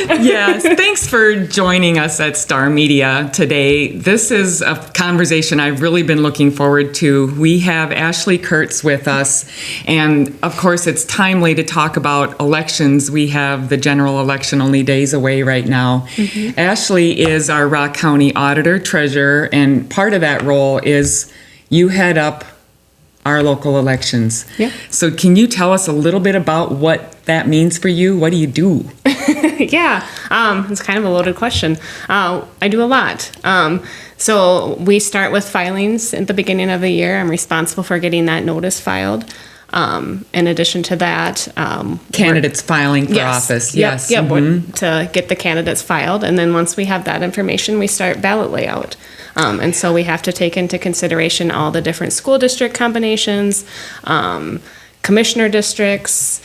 Yes, thanks for joining us at Star Media today. This is a conversation I've really been looking forward to. We have Ashley Kurtz with us, and of course it's timely to talk about elections. We have the general election only days away right now. Mm-hmm. Ashley is our Rock County Auditor Treasurer, and part of that role is you head up our local elections. Yeah. So can you tell us a little bit about what that means for you? What do you do? Yeah, it's kind of a loaded question. I do a lot. So we start with filings at the beginning of the year. I'm responsible for getting that notice filed. In addition to that, candidates filing for office. Yes. Yep. Mm-hmm. To get the candidates filed. And then once we have that information, we start ballot layout. And so we have to take into consideration all the different school district combinations, commissioner districts,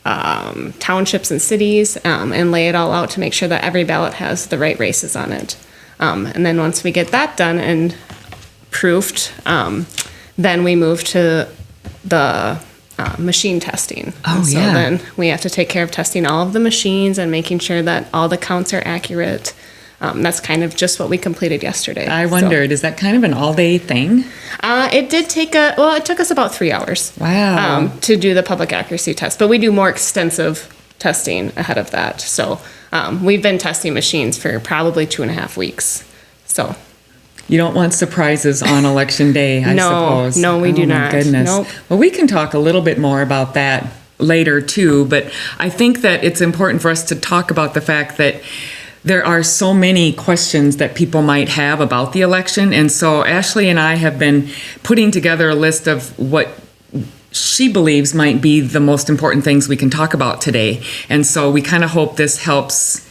townships and cities, and lay it all out to make sure that every ballot has the right races on it. And then once we get that done and proofed, then we move to the machine testing. Oh, so yeah. Then we have to take care of testing all of the machines and making sure that all the counts are accurate. That's kind of just what we completed yesterday. I wondered, is that kind of an all-day thing? It did take it took us about 3 hours. Wow. To do the public accuracy test, but we do more extensive testing ahead of that. So we've been testing machines for probably 2.5 weeks. So. You don't want surprises on election day, I suppose. No, we do not. Oh, my goodness. Nope. Well, we can talk a little bit more about that later, too, but I think that it's important for us to talk about the fact that there are so many questions that people might have about the election, and so Ashley and I have been putting together a list of what she believes might be the most important things we can talk about today, and so we kind of hope this helps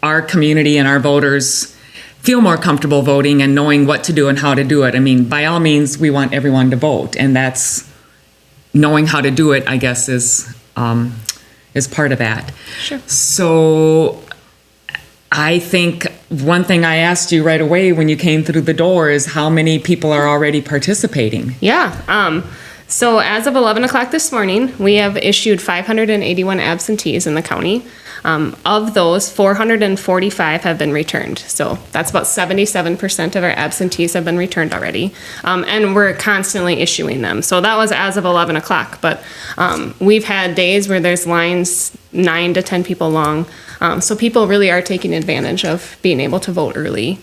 our community and our voters feel more comfortable voting and knowing what to do and how to do it. I mean, by all means, we want everyone to vote, and that's knowing how to do it, I guess, is part of that. Sure. So I think one thing I asked you right away when you came through the door is how many people are already participating? Yeah. So as of 11 o'clock this morning, we have issued 581 absentees in the county. Of those, 445 have been returned. So that's about 77% of our absentees have been returned already. And we're constantly issuing them. So that was as of 11 o'clock. But we've had days where there's lines 9 to 10 people long. So people really are taking advantage of being able to vote early.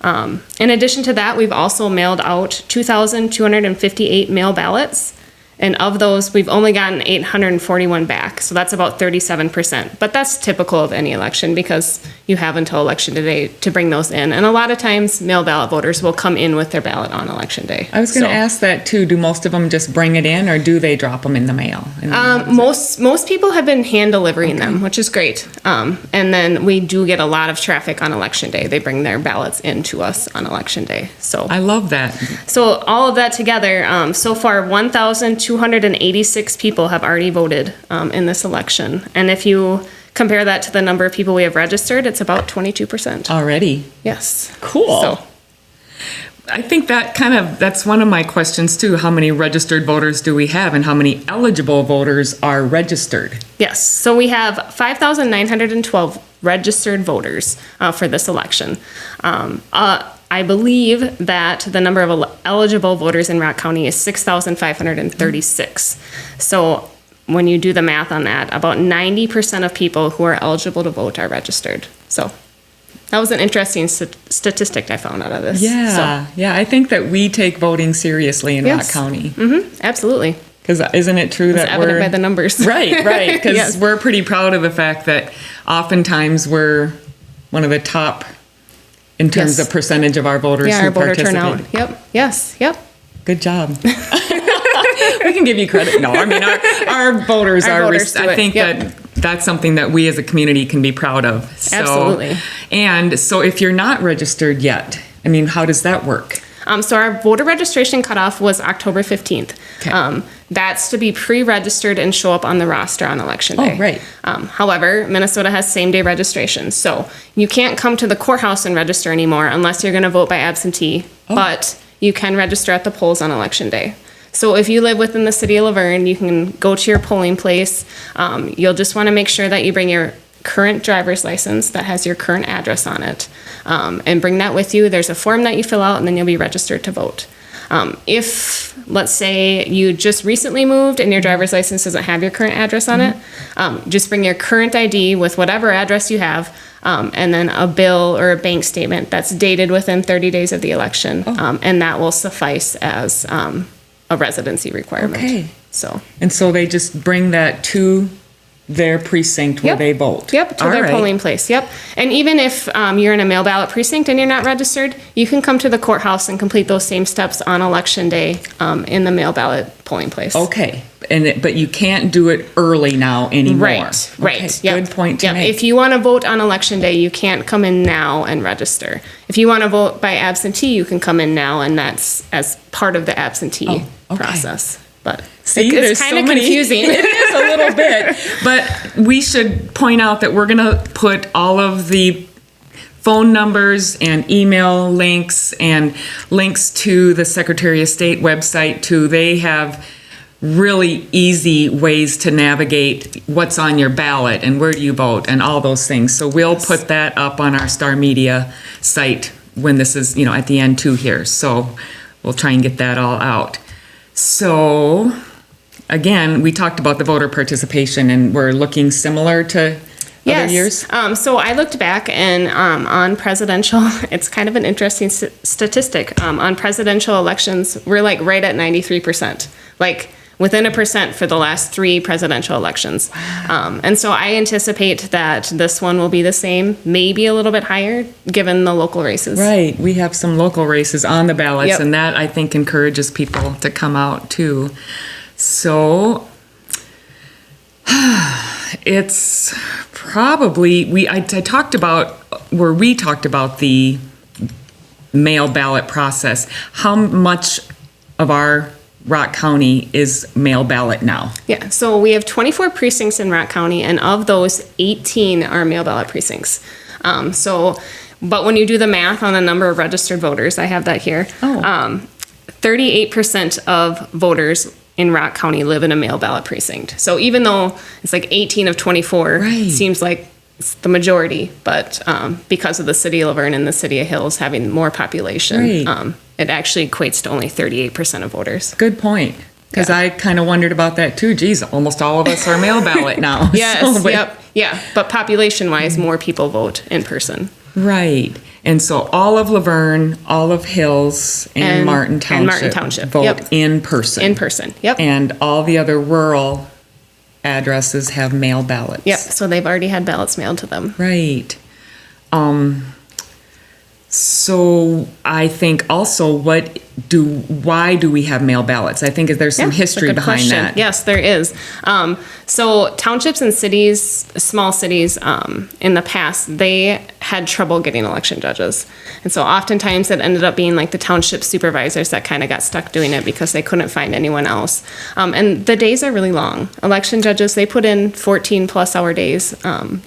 In addition to that, we've also mailed out 2,258 mail ballots. And of those, we've only gotten 841 back. So that's about 37%. But that's typical of any election because you have until election day to bring those in. And a lot of times, mail ballot voters will come in with their ballot on election day. I was going to ask that too. Do most of them just bring it in or do they drop them in the mail? Most people have been hand delivering them, which is great. And then we do get a lot of traffic on election day. They bring their ballots in to us on election day. So I love that. So all of that together, so far 1,286 people have already voted in this election. And if you compare that to the number of people we have registered, it's about 22%. Already? Yes. Cool. So I think that's one of my questions too. How many registered voters do we have and how many eligible voters are registered? yes. So we have 5,912 registered voters for this election. I believe that the number of eligible voters in Rock County is 6,536. So when you do the math on that, about 90% of people who are eligible to vote are registered. So that was an interesting statistic I found out of this. Yeah, yeah. I think that we take voting seriously in Rock County. Mm-hmm, absolutely. Because isn't it true that evident by the numbers? Right. Because Yes. we're pretty proud of the fact that oftentimes we're one of the top in terms of percentage of our voters who our voter participate. turnout. Yep. Yes. Yep. Good job. We can give you credit. No, I mean our voters Our are. voters do I it. think Yep. that's something that we as a community can be proud of. So, Absolutely. And so, if you're not registered yet, I mean, how does that work? So our voter registration cutoff was October 15th. Okay. That's to be pre-registered and show up on the roster on election day. Oh, right. However, Minnesota has same-day registration, so you can't come to the courthouse and register anymore unless you're going to vote by absentee, but you can register at the polls on election day. So if you live within the city of Laverne, you can go to your polling place. You'll just want to make sure that you bring your current driver's license that has your current address on it, and bring that with you. There's a form that you fill out, and then you'll be registered to vote. If, let's say, you just recently moved and your driver's license doesn't have your current address on it, just bring your current ID with whatever address you have, and then a bill or a bank statement that's dated within 30 days of the election, and that will suffice as a residency requirement. Okay. And so they just bring that to their precinct where they vote. Yep, to their polling place. Yep. And even if you're in a mail ballot precinct and you're not registered, you can come to the courthouse and complete those same steps on election day in the mail ballot polling place. Okay. But you can't do it early now anymore. Right. Okay. Yep. Good point to make. If you want to vote on election day, you can't come in now and register. If you want to vote by absentee, you can come in now, and that's as part of the absentee process. But it's kind of confusing. It is a little bit. But we should point out that we're going to put all of the phone numbers and email links and links to the Secretary of State website too. They have really easy ways to navigate what's on your ballot and where do you vote and all those things. So we'll put that up on our Star Media site when this is, at the end too here. So we'll try and get that all out. So, again, we talked about the voter participation, and we're looking similar to other years? So I looked back, and on presidential, it's kind of an interesting statistic. On presidential elections, we're like right at 93%, like within 1% for the last 3 presidential elections. Wow. And so I anticipate that this one will be the same, maybe a little bit higher, given the local races. Right. We have some local races on the ballots, and that, I think, encourages people to come out, too. So it's probably, I talked about, where we talked about the mail ballot process. How much of our Rock County is mail ballot now? Yeah, so we have 24 precincts in Rock County, and of those, 18 are mail ballot precincts. But when you do the math on the number of registered voters, I have that here. 38% of voters in Rock County live in a mail ballot precinct. So even though it's like 18 of 24, seems like it's the majority, but because of the city of Laverne and the city of Hills having more population, it actually equates to only 38% of voters. Good point. Because I kind of wondered about that too. Geez, almost all of us are mail ballot now. Yes, but population-wise, more people vote in person. Right. And so all of Laverne, all of Hills, and Martin Township vote in person. In person, yep. And all the other rural addresses have mail ballots. Yep, so they've already had ballots mailed to them. Right. So I think also why do we have mail ballots? I think there's some history behind that. Yes, there is. So townships and cities, small cities, in the past, they had trouble getting election judges. And so oftentimes it ended up being like the township supervisors that kind of got stuck doing it because they couldn't find anyone else. And the days are really long. Election judges, they put in 14 plus hour days,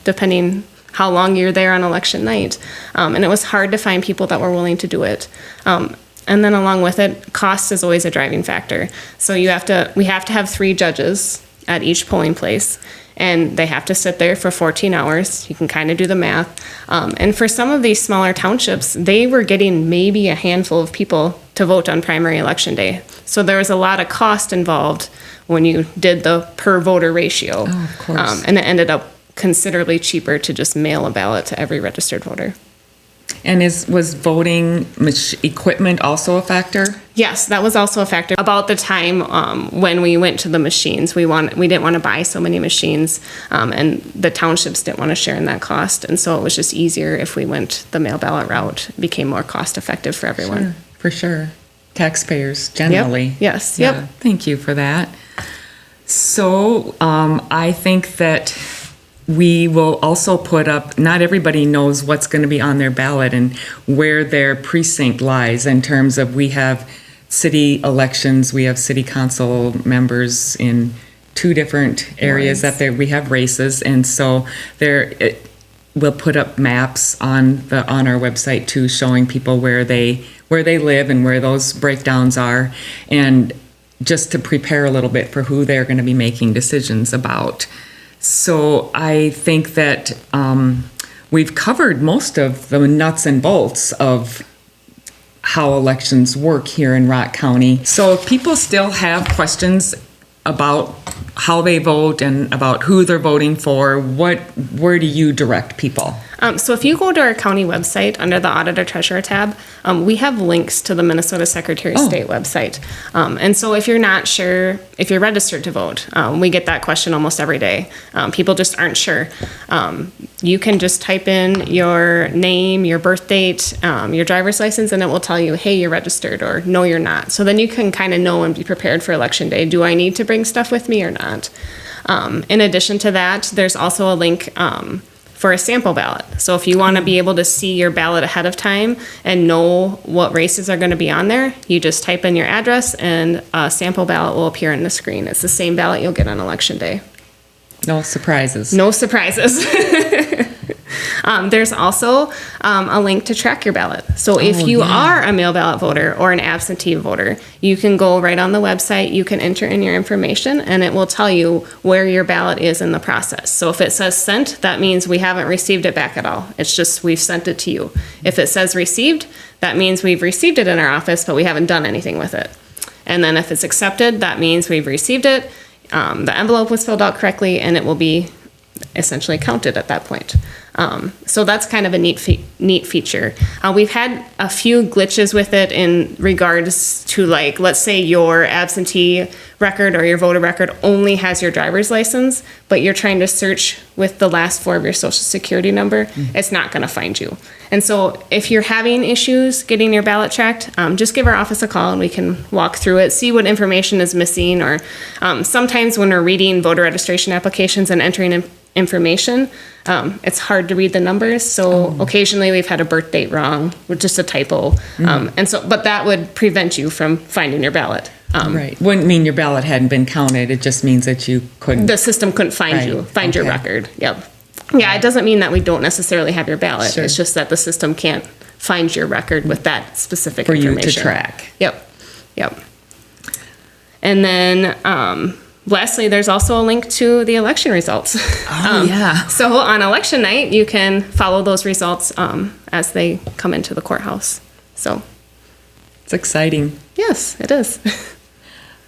depending how long you're there on election night. And it was hard to find people that were willing to do it. And then along with it, cost is always a driving factor. So we have to have 3 judges at each polling place, and they have to sit there for 14 hours. You can kind of do the math. And for some of these smaller townships, they were getting maybe a handful of people to vote on primary election day. So there was a lot of cost involved when you did the per voter ratio. Oh, of course. And it ended up considerably cheaper to just mail a ballot to every registered voter. And was voting equipment also a factor? Yes, that was also a factor. About the time when we went to the machines, we didn't want to buy so many machines, and the townships didn't want to share in that cost, and so it was just easier if we went the mail ballot route. It became more cost effective for everyone. Sure, for sure. Taxpayers generally. Yep. Yes. Yeah, Yep. Thank you for that. So I think that we will also put up, not everybody knows what's going to be on their ballot and where their precinct lies in terms of, we have city elections, we have city council members in 2 different areas we have races, and so we'll put up maps on our website too, showing people where they live and where those breakdowns are, and just to prepare a little bit for who they're going to be making decisions about. So I think that we've covered most of the nuts and bolts of how elections work here in Rock County. So if people still have questions about how they vote and about who they're voting for, where do you direct people? So if you go to our county website under the Auditor Treasurer tab, we have links to the Minnesota Secretary of State website. And so if you're not sure if you're registered to vote, we get that question almost every day. People just aren't sure. You can just type in your name, your birth date, your driver's license, and it will tell you, hey, you're registered, or no, you're not. So then you can kind of know and be prepared for election day. Do I need to bring stuff with me or not? In addition to that, there's also a link for a sample ballot. So if you want to be able to see your ballot ahead of time and know what races are going to be on there, you just type in your address and a sample ballot will appear on the screen. It's the same ballot you'll get on election day. No surprises. No surprises. There's also a link to track your ballot. So if you are a mail ballot voter or an absentee voter, you can go right on the website, you can enter in your information, and it will tell you where your ballot is in the process. So if it says sent, that means we haven't received it back at all. It's just we've sent it to you. If it says received, that means we've received it in our office, but we haven't done anything with it. And then if it's accepted, that means we've received it, the envelope was filled out correctly, and it will be essentially counted at that point. So that's kind of a neat feature. We've had a few glitches with it in regards to, like, let's say your absentee record or your voter record only has your driver's license, but you're trying to search with the last four of your social security number, it's not going to find you. And so if you're having issues getting your ballot tracked, just give our office a call and we can walk through it, see what information is missing, or sometimes when we're reading voter registration applications and entering information, it's hard to read the numbers. So occasionally we've had a birth date wrong with just a typo. But that would prevent you from finding your ballot. Right. Wouldn't mean your ballot hadn't been counted. It just means that you couldn't. The system couldn't find your record. Yep. Yeah, it doesn't mean that we don't necessarily have your ballot. Sure. It's just that the system can't find your record with that specific information. For you to track. Yep. And then lastly, there's also a link to the election results. So on election night, you can follow those results as they come into the courthouse. So it's exciting. Yes, it is.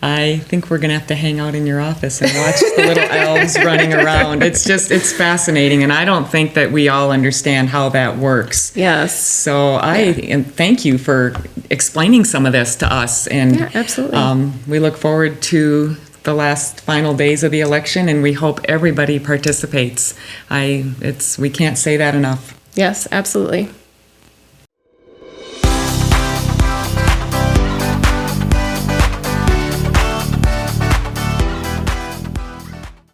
I think we're going to have to hang out in your office and watch the little elves running around. It's fascinating, and I don't think that we all understand how that works. Yes. So and thank you for explaining some of this to us. And absolutely. We look forward to the last final days of the election, and we hope everybody participates. We can't say that enough. Yes, absolutely.